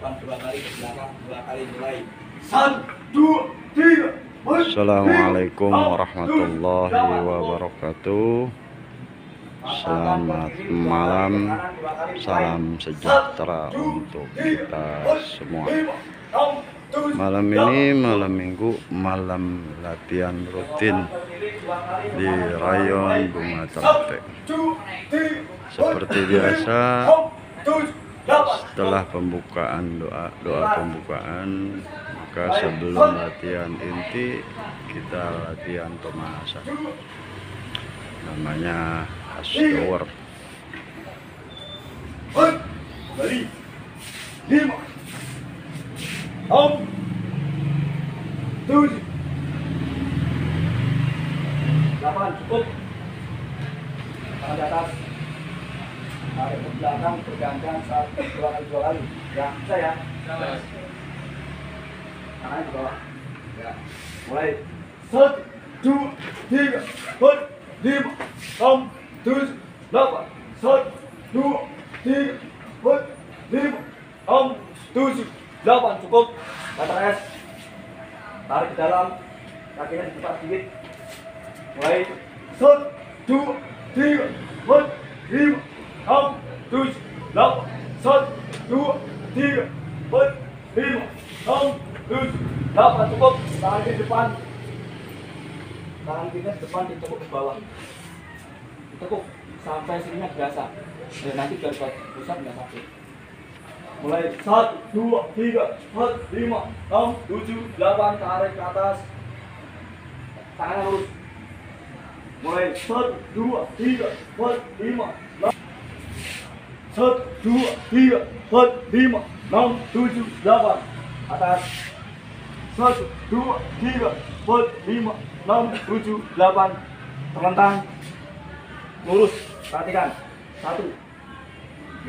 depan 2 kali, ke belakang 2 kali, mulai 1, 2, 3. Assalamualaikum warahmatullahi wabarakatuh. Selamat malam, salam sejahtera untuk kita semua. Malam ini malam minggu, malam latihan rutin di Rayon Bunga Telatek. Seperti biasa, setelah pembukaan doa pembukaan, maka sebelum latihan inti kita latihan pemanasan, namanya Asdower. Kembali 5, 6, 7, 8, cukup. Tangan di atas, tarik ke belakang, bergantian 1, 2 kali. Ya, bisa ya? Tangannya di bawah. Ya. Mulai 1, 2, 3, 4, 5, 6, 7, 8. 1, 2, 3, 4, 5, 6, 7, 8. Cukup. Kata S. Tarik ke dalam, kakinya dibuka sedikit. Mulai 1, 2, 3, 4, 5, 6, 7, 8. 1, 2, 3, 4, 5, 6, 7, 8. Cukup. Tangan kiri depan. Tangan kiri depan ditekuk ke bawah. Ditekuk sampai sininya berasa. Dan nanti biar pusat nggak sakit. Mulai 1, 2, 3, 4, 5, 6, 7, 8. Tarik ke atas. Tangannya lurus. Mulai 1, 2, 3, 4, 5, 6. 1, 2, 3, 4, 5, 6, 7, 8. Atas. 1, 2, 3, 4, 5, 6, 7, 8. Terlentang. Lurus. Perhatikan. 1.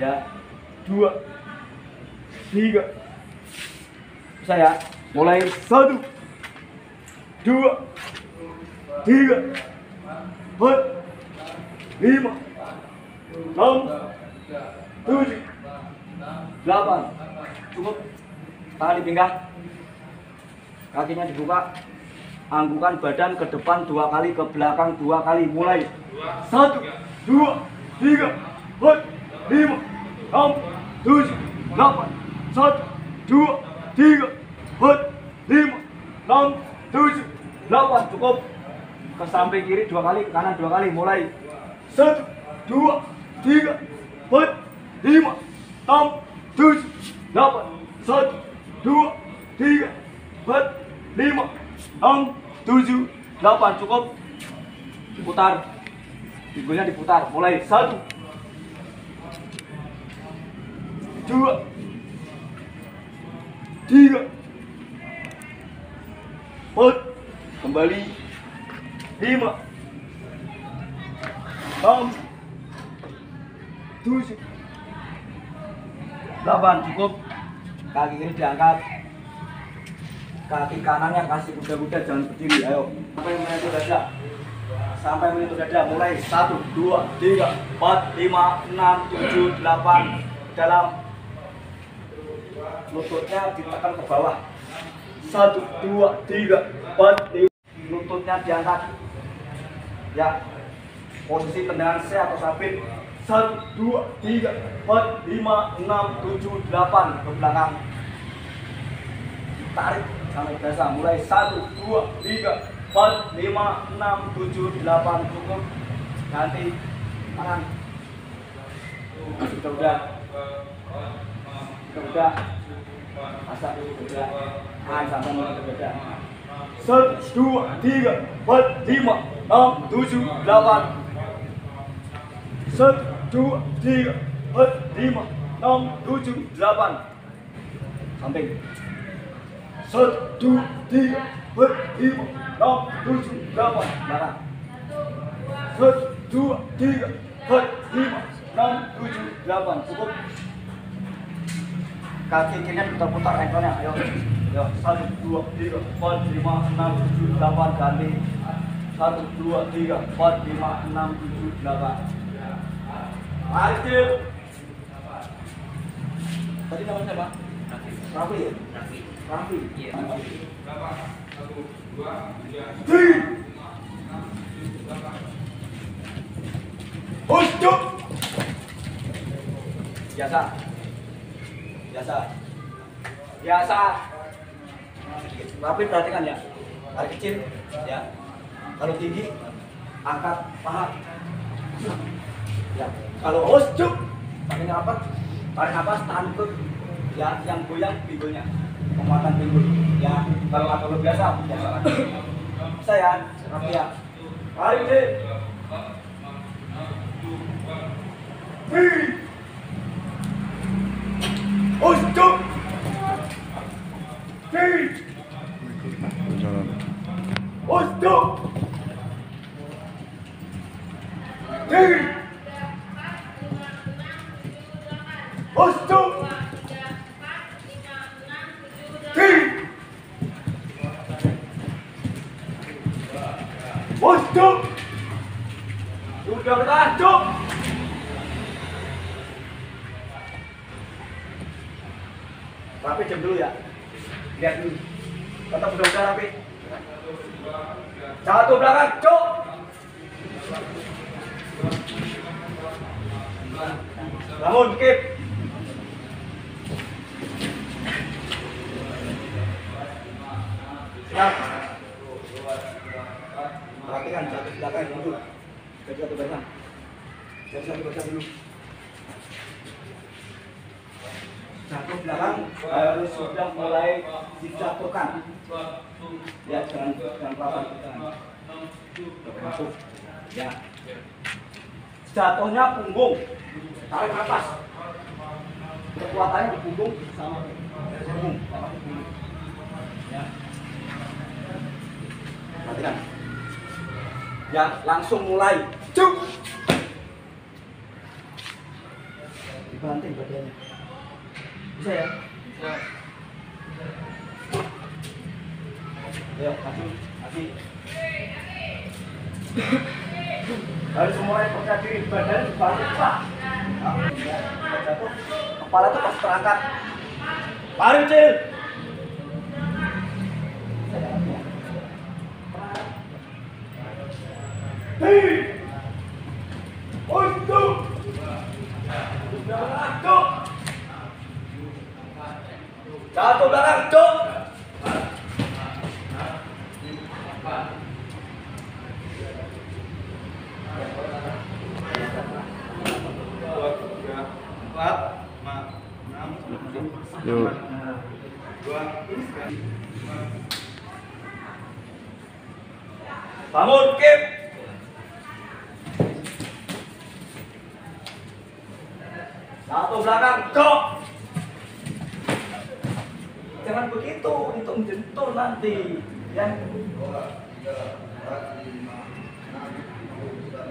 Ya. 2, 3. Bisa ya? Mulai 1, 2, 3, 4, 5, 6, 7, 8. Cukup. Tangan di pinggang, kakinya dibuka, anggukan badan ke depan 2 kali, ke belakang 2 kali. Mulai 1, 2, 3, 4, 5, 6, 7, 8. 1, 2, 3, 4, 5, 6, 7, 8. Cukup. Ke samping kiri 2 kali, ke kanan 2 kali. Mulai 1, 2, 3, 4, 5, 6, 7, 8. 1, 2, 3, 4, 5, 6, 7, 8. Cukup. Diputar. Pinggulnya diputar. Mulai 1, 2, 3, 4. Kembali 5, 6, 7, 8. Cukup. Kaki kiri diangkat, kaki kanannya kasih kuda-kuda, jangan berdiri. Ayo sampai menyentuh dada, sampai menyentuh dada. Mulai 1, 2, 3, 4, 5, 6, 7, 8. Dalam. Lututnya ditekan ke bawah. 1, 2, 3, 4, 5. Lututnya diangkat. Ya. Posisi tendangan C atau sabit. 1, 2, 3, 4, 5, 6, 7, 8. Ke belakang. Tarik sampai biasa. Mulai 1, 2, 3, 4, 5, 6, 7, 8. Cukup. Ganti tangan. Sudah. Asap sudah. Tangan sampai menyentuh dada. 1, 2, 3, 4, 5, 6, 7, 8. 1, 2, 3, 4, 5, 6, 7, 8. Samping. 1, 2, 3, 4, 5, 6, 7, 8. Belakang. 1, 2, 3, 4, 5, 6, 7, 8. Cukup. Kaki kirinya putar-putar engkelnya. Ayo. 1, 2, 3, 4, 5, 6, 7, 8. Ganti. 1, 2, 3, 4, 5, 6, 7, 8. Aktif. Tadi namanya siapa? Rapi ya? Rapi. Ustuk. Biasa. Biasa. Biasa. Rapi, perhatikan ya. Tarik kecil ya. Kalau tinggi angkat paha. Ya. Kalau ustuk pakai rapat, tarik nafas, tahan ikut. Ya, yang goyang pinggulnya. Penguatan pinggul. Ya, kalau biasa lagi. Bisa ya, rapi ya. Tarik deh. Ustuk. Ustuk. Ustuk. Ustuk. Sudah bertajuk. Rapi jam dulu ya. Lihat dulu. Tetap udah rapi. Satu belakang, cuk. Bangun, kip. Siap. Perhatikan satu belakang dulu. Satu belakang. Satu belakang dulu. Satu belakang harus sudah mulai dijatuhkan. Ya, jangan pelan-pelan. Masuk. Ya. Jatuhnya punggung. Tarik nafas. Kekuatannya di punggung sama punggung. Ya. Perhatikan. Ya, langsung mulai. Cuk. Dibanting badannya. Bisa ya? Bisa. Ya, kasih. Harus mulai percaya diri, badan dibalik Pak. Jatuh, kepala tuh pas terangkat. Baru cil. Untuk belakang, jatuh belakang, cuk. Yuk. Bangun, Kip. Satu belakang, cok. Jangan begitu, itu menjentur nanti. Ya.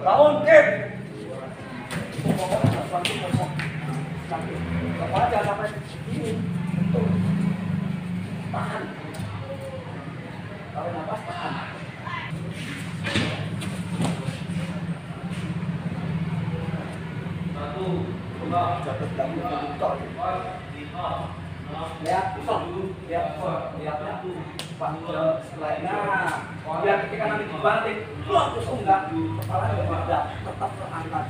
Bangun, Kip. Aja sampai ini. Tahan. Kalau nafas tahan. Jatuh lihat lihatnya setelahnya lihat ketika nanti dibanting terus enggak kepalanya tidak tetap terangkat.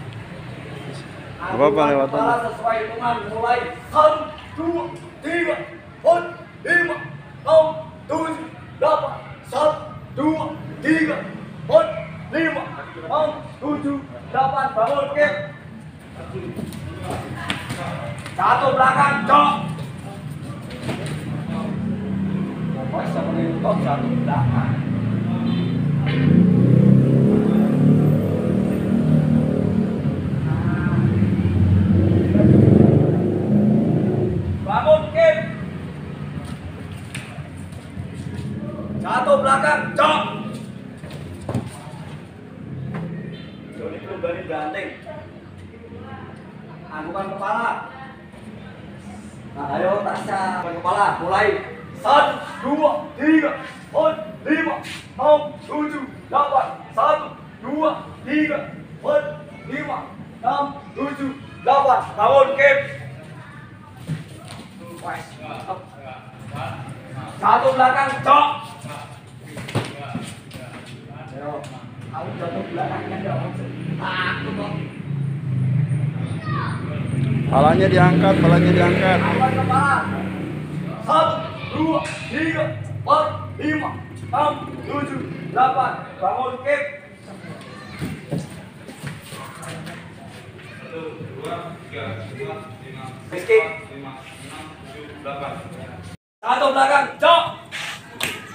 Apa lewatan kepala sesuai hitungan mulai 1, 2, 3, 4, 5, 6, 7, 8, 1, 2, 3, 4, 5, 6, 7, 8 bangun Kip. Satu belakang, cok. Pokoknya seperti itu, satu belakang. Bangun, Kip. Satu belakang, cok. Joni belum berani banting. Anggukan kepala. Nah, ayo Tasya, kepala, mulai 1, 2, 3, 4, 5, 6, 7, 8, 1, 2, 3, 4, 5, 6, 7, 8 bangun Kip. Wes. Satu belakang, cok. Ayo, kamu jatuh belakangnya dong. Aku dong. Palanya diangkat, palanya diangkat. Angkat kepala. 1, 2, 3, 4, 5, 6, 7, 8. Bangun kick. 1, 2, 3, 4, 5, 6, 7, 8. Satu belakang, cok.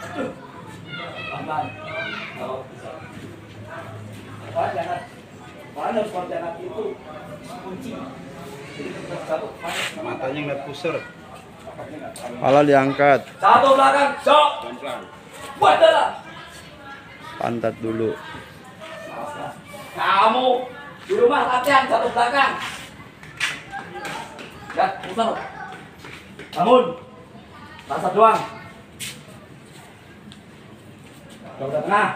Aduh. Pelan-pelan. Oh, bisa. Wah, jangan. Mana kalau jangan itu kunci. Jadi kita satu Matanya nggak pusar. Pala diangkat. Satu belakang, cok. Pelan-pelan. Buat dah. Pantat dulu. Kamu di rumah latihan satu belakang. Ya, putar. Bangun. Rasa doang. Coba tengah.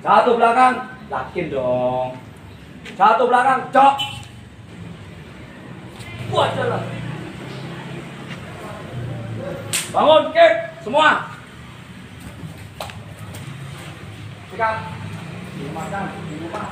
Satu belakang, yakin dong. Satu belakang, cok. Buat jalan. Bangun, kick semua. Sikap. Di rumah kan, di rumah.